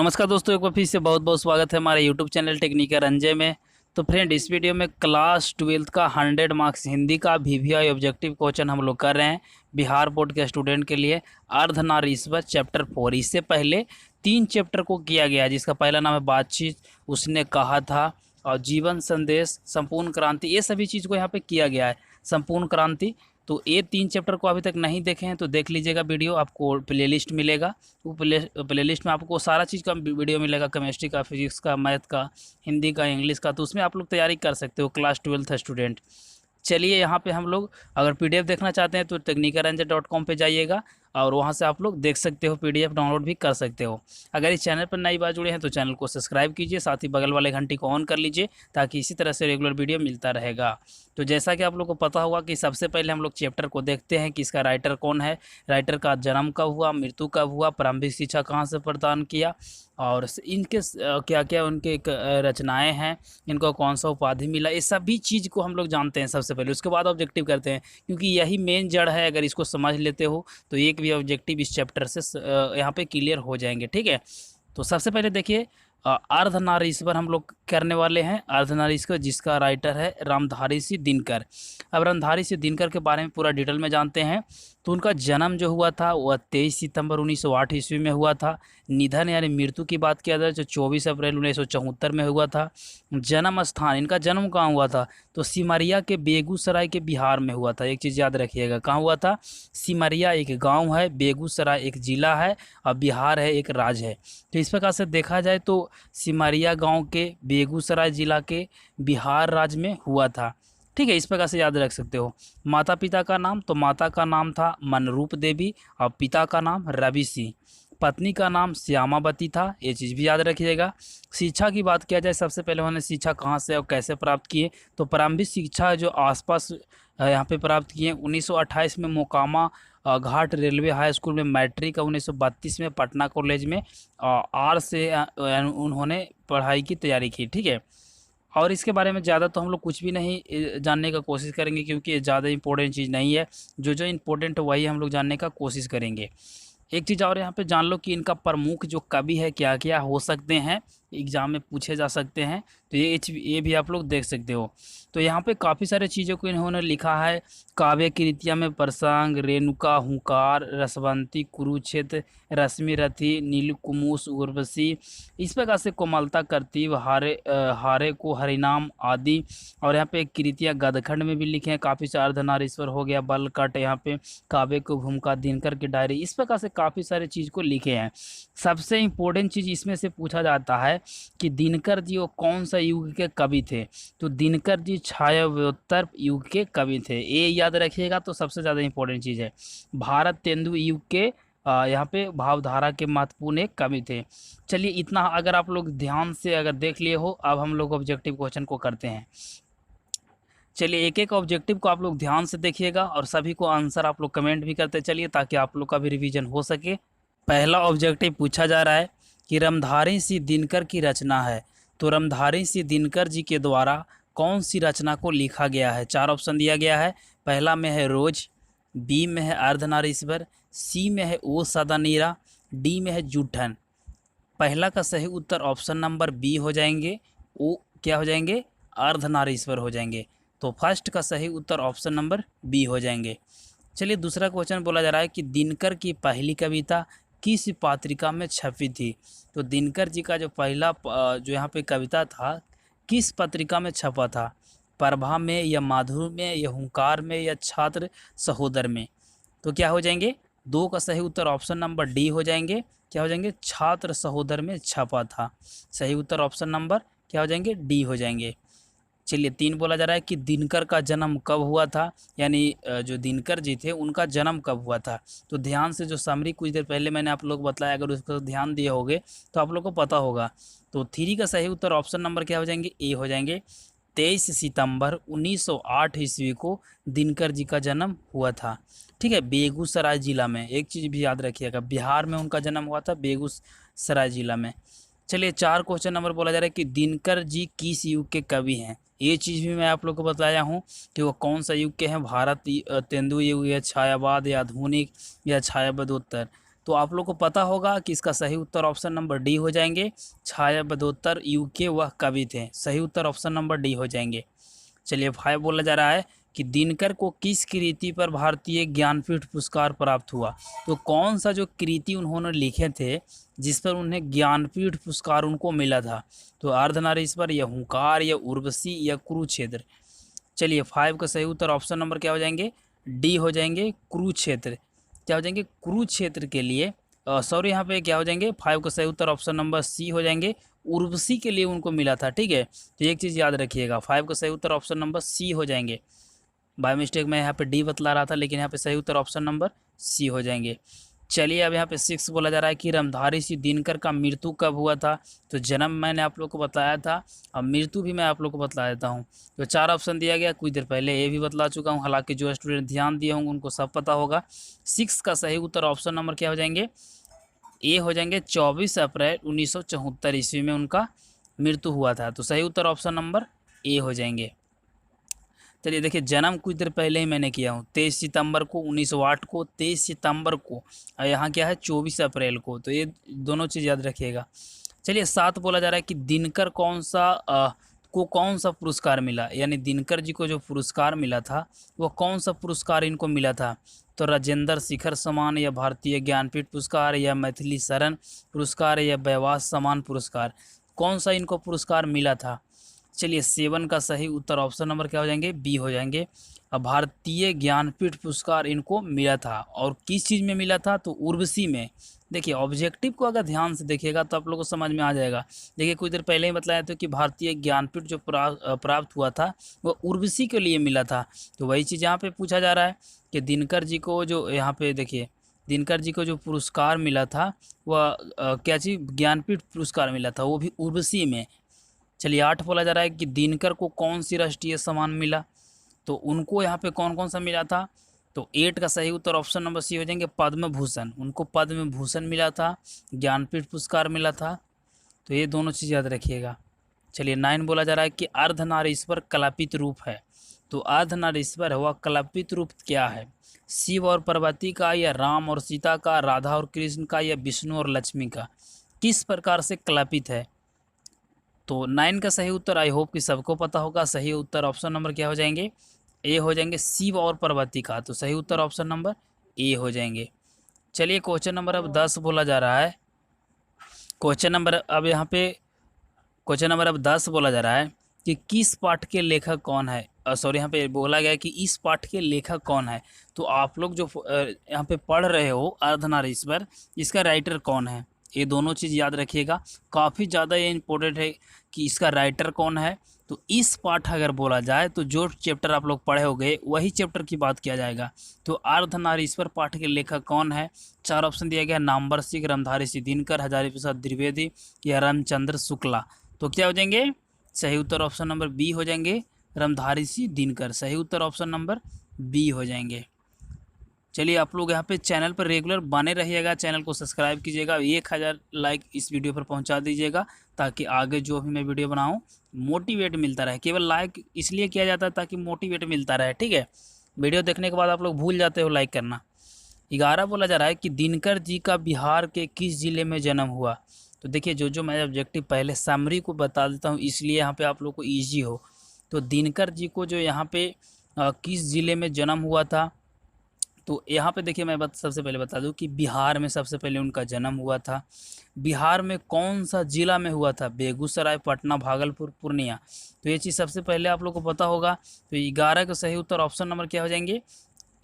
नमस्कार दोस्तों, एक बार फिर से बहुत बहुत स्वागत है हमारे यूट्यूब चैनल टेक्निकल रंजे में। तो फ्रेंड, इस वीडियो में क्लास 12th का 100 मार्क्स हिंदी का वीवीआई ऑब्जेक्टिव क्वेश्चन हम लोग कर रहे हैं बिहार बोर्ड के स्टूडेंट के लिए। अर्धनारीश्वर चैप्टर 4। इससे पहले 3 चैप्टर को किया गया है, जिसका पहला नाम है बातचीत, उसने कहा था, और जीवन संदेश, संपूर्ण क्रांति, ये सभी चीज़ को यहाँ पे किया गया है। संपूर्ण क्रांति, तो ये 3 चैप्टर को अभी तक नहीं देखे हैं तो देख लीजिएगा वीडियो, आपको प्लेलिस्ट मिलेगा। वो प्लेलिस्ट में आपको सारा चीज़ का वीडियो मिलेगा, केमिस्ट्री का, फिजिक्स का, मैथ का, हिंदी का, इंग्लिश का, तो उसमें आप लोग तैयारी कर सकते हो क्लास 12th स्टूडेंट। चलिए, यहाँ पे हम लोग अगर पीडीएफ देखना चाहते हैं तो technicalenje.com पे जाइएगा और वहाँ से आप लोग देख सकते हो, पीडीएफ डाउनलोड भी कर सकते हो। अगर इस चैनल पर नई बार जुड़े हैं तो चैनल को सब्सक्राइब कीजिए, साथ ही बगल वाले घंटी को ऑन कर लीजिए ताकि इसी तरह से रेगुलर वीडियो मिलता रहेगा। तो जैसा कि आप लोग को पता होगा कि सबसे पहले हम लोग चैप्टर को देखते हैं कि इसका राइटर कौन है, राइटर का जन्म कब हुआ, मृत्यु कब हुआ, प्रारंभिक शिक्षा कहाँ से प्रदान किया, और इनके क्या क्या उनके रचनाएं हैं, इनको कौन सा उपाधि मिला, ये सभी चीज़ को हम लोग जानते हैं सबसे पहले। उसके बाद ऑब्जेक्टिव करते हैं, क्योंकि यही मेन जड़ है। अगर इसको समझ लेते हो तो एक भी ऑब्जेक्टिव इस चैप्टर से यहाँ पे क्लियर हो जाएंगे। ठीक है, तो सबसे पहले देखिए, अर्धनारीश्वर हम लोग करने वाले हैं। अर्धनारीश्वर जिसका राइटर है रामधारी सिंह दिनकर। अब रामधारी सिंह दिनकर के बारे में पूरा डिटेल में जानते हैं। तो उनका जन्म जो हुआ था वह 23 सितंबर 1908 ईस्वी में हुआ था। निधन यानी मृत्यु की बात किया जाए तो 24 अप्रैल 1974 में हुआ था। जन्म स्थान, इनका जन्म कहाँ हुआ था तो सिमरिया के बेगूसराय के बिहार में हुआ था। एक चीज़ याद रखिएगा, कहाँ हुआ था। सिमरिया एक गांव है, बेगूसराय एक ज़िला है, और बिहार है एक राज्य है। तो इस प्रकार से देखा जाए तो सिमरिया गांव के बेगूसराय ज़िला के बिहार राज्य में हुआ था। ठीक है, इस प्रकार से याद रख सकते हो। माता पिता का नाम, तो माता का नाम था मनरूप देवी और पिता का नाम रवि सिंह। पत्नी का नाम श्यामावती था, ये चीज़ भी याद रखिएगा। शिक्षा की बात किया जाए, सबसे पहले उन्होंने शिक्षा कहाँ से और कैसे प्राप्त किए, तो प्रारंभिक शिक्षा जो आसपास यहाँ पे प्राप्त किए 1928 में मोकामा घाट रेलवे हाई स्कूल में मैट्रिक, 1932 में पटना कॉलेज में आर से उन्होंने पढ़ाई की तैयारी की। ठीक है, और इसके बारे में ज़्यादा तो हम लोग कुछ भी नहीं जानने का कोशिश करेंगे, क्योंकि ये ज़्यादा इंपॉर्टेंट चीज़ नहीं है। जो इंपॉर्टेंट है वही हम लोग जानने का कोशिश करेंगे। एक चीज़ और यहाँ पे जान लो कि इनका प्रमुख जो कवि है क्या क्या हो सकते हैं, एग्जाम में पूछे जा सकते हैं, तो ये भी आप लोग देख सकते हो। तो यहाँ पे काफ़ी सारे चीज़ों को इन्होंने लिखा है। काव्य कृतियाँ में प्रसंग, रेणुका, हुंकार, रसवंती, कुरुक्षेत्र, रश्मि रथी, नीलकुमुस, उर्वशी, इस प्रकार से कोमलता, करतीब, हारे को हरिनाम आदि। और यहाँ पे कृतियाँ गदखंड में भी लिखे हैं काफ़ी से। अर्धनारीश्वर हो गया, बलकट, यहाँ पे काव्य को भूमिका, दिनकर की डायरी, इस प्रकार से काफ़ी सारे चीज़ को लिखे हैं। सबसे इम्पोर्टेंट चीज़ इसमें से पूछा जाता है कि दिनकर जी वो कौन सा युग के कवि थे, तो दिनकर जी छायाव्योत्तर युग के कवि थे। ये याद रखिएगा, तो सबसे ज़्यादा इंपॉर्टेंट चीज़ है। भारत तेंदु युग के यहाँ पे भावधारा के महत्वपूर्ण एक कवि थे। चलिए, इतना अगर आप लोग ध्यान से अगर देख लिए हो, अब हम लोग ऑब्जेक्टिव क्वेश्चन को करते हैं। चलिए, एक एक ऑब्जेक्टिव को आप लोग ध्यान से देखिएगा और सभी को आंसर आप लोग कमेंट भी करते चलिए, ताकि आप लोग का भी रिवीजन हो सके। पहला ऑब्जेक्टिव पूछा जा रहा है कि रामधारी सिंह दिनकर की रचना है, तो रामधारी सिंह दिनकर जी के द्वारा कौन सी रचना को लिखा गया है। 4 ऑप्शन दिया गया है। पहला में है रोज, बी में है अर्धनारीश्वर, सी में है ओ सदानीरा, डी में है जूठन। पहला का सही उत्तर ऑप्शन नंबर बी हो जाएंगे, ओ क्या हो जाएंगे, अर्धनारीश्वर हो जाएंगे। तो फर्स्ट का सही उत्तर ऑप्शन नंबर बी हो जाएंगे। चलिए, दूसरा क्वेश्चन बोला जा रहा है कि दिनकर की पहली कविता किस पत्रिका में छपी थी। तो दिनकर जी का जो पहला जो यहाँ पे कविता था, किस पत्रिका में छपा था। प्रभा में, या माधुर में, या हुंकार में, या छात्र सहोदर में। तो क्या हो जाएंगे, 2 का सही उत्तर ऑप्शन नंबर डी हो जाएंगे। क्या हो जाएंगे, छात्र सहोदर में छपा था। सही उत्तर ऑप्शन नंबर क्या हो जाएंगे, डी हो जाएंगे। चलिए, 3 बोला जा रहा है कि दिनकर का जन्म कब हुआ था, यानी जो दिनकर जी थे उनका जन्म कब हुआ था। तो ध्यान से जो समरी कुछ देर पहले मैंने आप लोग बताया, अगर उसको ध्यान दिए होगे तो आप लोग को पता होगा। तो 3 का सही उत्तर ऑप्शन नंबर क्या हो जाएंगे, ए हो जाएंगे। 23 सितंबर 1908 ईस्वी को दिनकर जी का जन्म हुआ था। ठीक है, बेगूसराय जिला में। एक चीज़ भी याद रखिएगा, बिहार में उनका जन्म हुआ था, बेगूसराय जिला में। चलिए, 4 क्वेश्चन नंबर बोला जा रहा है कि दिनकर जी किस युग के कवि हैं। ये चीज़ भी मैं आप लोग को बताया हूँ कि वो कौन सा युग के हैं। भारत तेंदु युग, या छायावाद, या आधुनिक, या छायावादोत्तर। तो आप लोग को पता होगा कि इसका सही उत्तर ऑप्शन नंबर डी हो जाएंगे। छाया बदोत्तर यूके वह कवि थे, सही उत्तर ऑप्शन नंबर डी हो जाएंगे। चलिए 5 बोला जा रहा है कि दिनकर को किस कृति पर भारतीय ज्ञानपीठ पुरस्कार प्राप्त हुआ। तो कौन सा जो कृति उन्होंने लिखे थे जिस पर उन्हें ज्ञानपीठ पुरस्कार उनको मिला था। तो अर्धनारीश्वर या हुंकार या उर्वशी या कुरुक्षेत्र। चलिए 5 का सही उत्तर ऑप्शन नंबर क्या हो जाएंगे, डी हो जाएंगे, कुरुक्षेत्र। क्या हो जाएंगे, कुरुक्षेत्र के लिए सॉरी यहाँ पे क्या हो जाएंगे, 5 का सही उत्तर ऑप्शन नंबर सी हो जाएंगे, उर्वशी के लिए उनको मिला था। ठीक है, तो एक चीज़ याद रखिएगा, 5 का सही उत्तर ऑप्शन नंबर सी हो जाएंगे। बाय मिस्टेक मैं यहाँ पे डी बतला रहा था, लेकिन यहाँ पे सही उत्तर ऑप्शन नंबर सी हो जाएंगे। चलिए अब यहाँ पे 6 बोला जा रहा है कि रामधारी सिंह दिनकर का मृत्यु कब हुआ था। तो जन्म मैंने आप लोग को बताया था, अब मृत्यु भी मैं आप लोग को बता देता हूँ। तो 4 ऑप्शन दिया गया, कुछ देर पहले ये भी बतला चुका हूँ, हालांकि जो स्टूडेंट ध्यान दिए होंगे उनको सब पता होगा। 6 का सही उत्तर ऑप्शन नंबर क्या हो जाएंगे, ए हो जाएंगे। 24 अप्रैल 1974 ईस्वी में उनका मृत्यु हुआ था। तो सही उत्तर ऑप्शन नंबर ए हो जाएंगे। चलिए देखिए, जन्म कुछ देर पहले ही मैंने किया हूँ, 23 सितंबर को 1908 को, 23 सितंबर को, और यहाँ क्या है 24 अप्रैल को। तो ये दोनों चीज़ याद रखिएगा। चलिए 7 बोला जा रहा है कि दिनकर कौन सा पुरस्कार मिला, यानी दिनकर जी को जो पुरस्कार मिला था वो कौन सा पुरस्कार इनको मिला था। तो राजेंद्र शिखर सम्मान या भारतीय ज्ञानपीठ पुरस्कार या मैथिली शरण पुरस्कार या बैवास सम्मान पुरस्कार, कौन सा इनको पुरस्कार मिला था। चलिए 7 का सही उत्तर ऑप्शन नंबर क्या हो जाएंगे, बी हो जाएंगे। अब भारतीय ज्ञानपीठ पुरस्कार इनको मिला था, और किस चीज़ में मिला था, तो उर्वशी में। देखिए ऑब्जेक्टिव को अगर ध्यान से देखिएगा तो आप लोगों को समझ में आ जाएगा। देखिए कुछ देर पहले ही बताया था कि भारतीय ज्ञानपीठ जो प्राप्त हुआ था वो उर्वशी के लिए मिला था। तो वही चीज़ यहाँ पे पूछा जा रहा है कि दिनकर जी को जो यहाँ पे देखिए, दिनकर जी को जो पुरस्कार मिला था वह क्या चीज़, ज्ञानपीठ पुरस्कार मिला था, वो भी उर्वशी में। चलिए 8 बोला जा रहा है कि दिनकर को कौन सी राष्ट्रीय सम्मान मिला। तो उनको यहाँ पे कौन कौन सा मिला था। तो 8 का सही उत्तर ऑप्शन नंबर सी हो जाएंगे, पद्म भूषण। उनको पद्म भूषण मिला था, ज्ञानपीठ पुरस्कार मिला था। तो ये दोनों चीज़ याद रखिएगा। चलिए 9 बोला जा रहा है कि अर्धनारीश्वर कल्पित रूप है। तो अर्धनारीश्वर हुआ कल्पित रूप क्या है, शिव और पार्वती का, या राम और सीता का, राधा और कृष्ण का, या विष्णु और लक्ष्मी का, किस प्रकार से कल्पित है। तो 9 का सही उत्तर आई होप कि सबको पता होगा। सही उत्तर ऑप्शन नंबर क्या हो जाएंगे, ए हो जाएंगे, शिव और पार्वती का। तो सही उत्तर ऑप्शन नंबर ए हो जाएंगे। चलिए क्वेश्चन नंबर अब 10 बोला जा रहा है। क्वेश्चन नंबर अब 10 बोला जा रहा है कि किस पाठ के लेखक कौन है। सॉरी, यहाँ पे बोला गया है कि इस पाठ के लेखक कौन है। तो आप लोग जो यहाँ पे पढ़ रहे हो अर्धनारीश्वर, इसका राइटर कौन है, ये दोनों चीज़ याद रखिएगा। काफ़ी ज़्यादा ये इंपॉर्टेंट है कि इसका राइटर कौन है। तो इस पाठ अगर बोला जाए तो जो चैप्टर आप लोग पढ़े होंगे वही चैप्टर की बात किया जाएगा। तो अर्धनारीश्वर पाठ के लेखक कौन है। 4 ऑप्शन दिया गया, नामवर सिंह, रामधारी सिंह दिनकर, हजारी प्रसाद द्विवेदी, या रामचंद्र शुक्ला। तो क्या हो जाएंगे, सही उत्तर ऑप्शन नंबर बी हो जाएंगे, रामधारी सिंह दिनकर। सही उत्तर ऑप्शन नंबर बी हो जाएंगे। चलिए आप लोग यहाँ पे चैनल पर रेगुलर बने रहिएगा, चैनल को सब्सक्राइब कीजिएगा, 1000 लाइक इस वीडियो पर पहुँचा दीजिएगा, ताकि आगे जो भी मैं वीडियो बनाऊँ मोटिवेट मिलता रहे। केवल लाइक इसलिए किया जाता है ताकि मोटिवेट मिलता रहे। ठीक है, वीडियो देखने के बाद आप लोग भूल जाते हो लाइक करना। 11 बोला जा रहा है कि दिनकर जी का बिहार के किस जिले में जन्म हुआ। तो देखिए जो मैं ऑब्जेक्टिव पहले समरी को बता देता हूँ, इसलिए यहाँ पे आप लोग को ईजी हो। तो दिनकर जी को जो यहाँ पे किस ज़िले में जन्म हुआ था। तो यहाँ पे देखिए मैं सबसे पहले बता दूं कि बिहार में सबसे पहले उनका जन्म हुआ था। बिहार में कौन सा ज़िला में हुआ था, बेगूसराय, पटना, भागलपुर, पूर्णिया। तो ये चीज़ सबसे पहले आप लोग को पता होगा। तो 11 का सही उत्तर ऑप्शन नंबर क्या हो जाएंगे,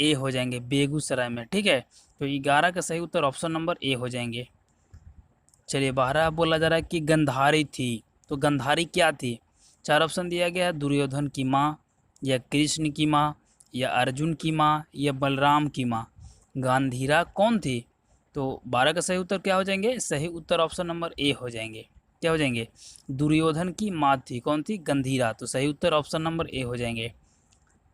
ए हो जाएंगे, बेगूसराय में। ठीक है, तो 11 का सही उत्तर ऑप्शन नंबर ए हो जाएंगे। चलिए 12 बोला जा रहा है कि गंधारी थी। तो गंधारी क्या थी। 4 ऑप्शन दिया गया है, दुर्योधन की माँ, या कृष्ण की माँ, या अर्जुन की माँ, या बलराम की माँ। गांधीरा कौन थी। तो 12 का सही उत्तर क्या हो जाएंगे, सही उत्तर ऑप्शन नंबर ए हो जाएंगे। क्या हो जाएंगे, दुर्योधन की माँ थी, कौन थी, गंधीरा। तो सही उत्तर ऑप्शन नंबर ए हो जाएंगे।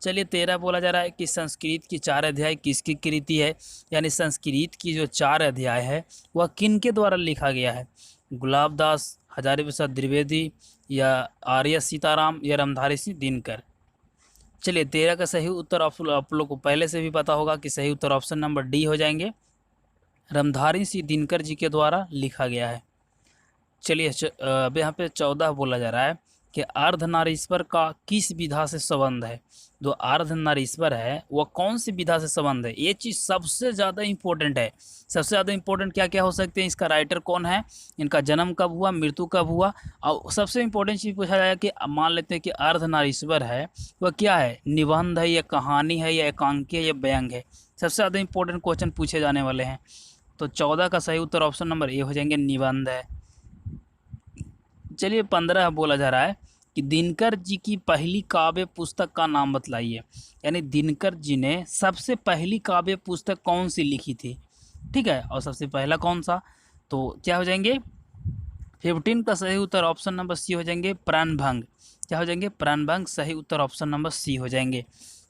चलिए 13 बोला जा रहा है कि संस्कृत की 4 अध्याय किसकी कृति है, यानी संस्कृत की जो 4 अध्याय है वह किन के द्वारा लिखा गया है। गुलाब दास, हजारी प्रसाद द्विवेदी, या आर्य सीताराम, या रामधारी सिंह दिनकर। चलिए 13 का सही उत्तर आप लोग को पहले से भी पता होगा कि सही उत्तर ऑप्शन नंबर डी हो जाएंगे, रामधारी सिंह दिनकर जी के द्वारा लिखा गया है। चलिए अब यहाँ पे 14 बोला जा रहा है कि अर्धनारीश्वर का किस विधा से संबंध है। जो अर्धनारीश्वर है वह कौन सी विधा से संबंध है, ये चीज़ सबसे ज़्यादा इम्पोर्टेंट है। सबसे ज़्यादा इम्पोर्टेंट क्या क्या हो सकते हैं, इसका राइटर कौन है, इनका जन्म कब हुआ, मृत्यु कब हुआ, और सबसे इम्पोर्टेंट चीज़ पूछा जाएगा कि मान लेते हैं कि अर्धनारीश्वर है वह क्या है, निबंध है या कहानी है या एकांकी है या व्यंग है। सबसे ज़्यादा इम्पोर्टेंट क्वेश्चन पूछे जाने वाले हैं। तो 14 का सही उत्तर ऑप्शन नंबर ए हो जाएंगे, निबंध है। चलिए 15 बोला जा रहा है कि दिनकर जी की पहली काव्य पुस्तक का नाम बतलाइए। यानी दिनकर जी ने सबसे पहली काव्य पुस्तक कौन सी लिखी थी, ठीक है, और सबसे पहला कौन सा, तो क्या हो जाएंगे 15 का सही उत्तर ऑप्शन नंबर सी हो जाएंगे, प्राणभंग। क्या हो जाएंगे, प्राणभंग। सही उत्तर ऑप्शन नंबर सी हो जाएंगे।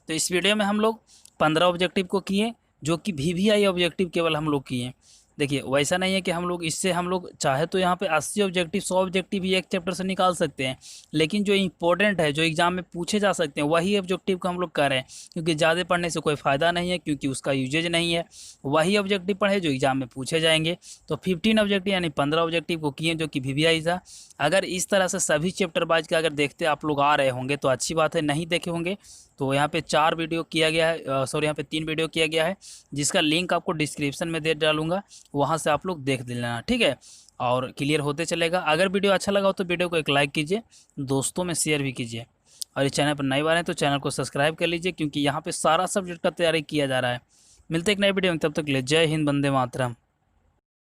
तो इस वीडियो में हम लोग 15 ऑब्जेक्टिव को किए, जो कि VVI ऑब्जेक्टिव केवल हम लोग किए। देखिए वैसा नहीं है कि हम लोग इससे हम लोग चाहे तो यहाँ पे 80 ऑब्जेक्टिव 100 ऑब्जेक्टिव भी एक चैप्टर से निकाल सकते हैं, लेकिन जो इंपॉर्टेंट है, जो एग्जाम में पूछे जा सकते हैं, वही ऑब्जेक्टिव को हम लोग कर रहे हैं, क्योंकि ज़्यादा पढ़ने से कोई फ़ायदा नहीं है, क्योंकि उसका यूजेज नहीं है। वही ऑब्जेक्टिव पढ़े जो एग्जाम में पूछे जाएंगे। तो 15 ऑब्जेक्टिव यानी 15 ऑब्जेक्टिव को किए, जो कि VVI था। अगर इस तरह से सभी चैप्टर वाइज का अगर देखते आप लोग आ रहे होंगे तो अच्छी बात है, नहीं देखे होंगे तो यहाँ पे 4 वीडियो किया गया है, सॉरी यहाँ पे 3 वीडियो किया गया है, जिसका लिंक आपको डिस्क्रिप्शन में दे डालूंगा, वहाँ से आप लोग देख लेना, ठीक है। और क्लियर होते चलेगा। अगर वीडियो अच्छा लगा हो तो वीडियो को एक लाइक कीजिए, दोस्तों में शेयर भी कीजिए, और इस चैनल पर नए बार हैं तो चैनल को सब्सक्राइब कर लीजिए, क्योंकि यहाँ पे सारा सब्जेक्ट का तैयारी किया जा रहा है। मिलते एक नए वीडियो में, तब तक के लिए जय हिंद, वंदे मातरम।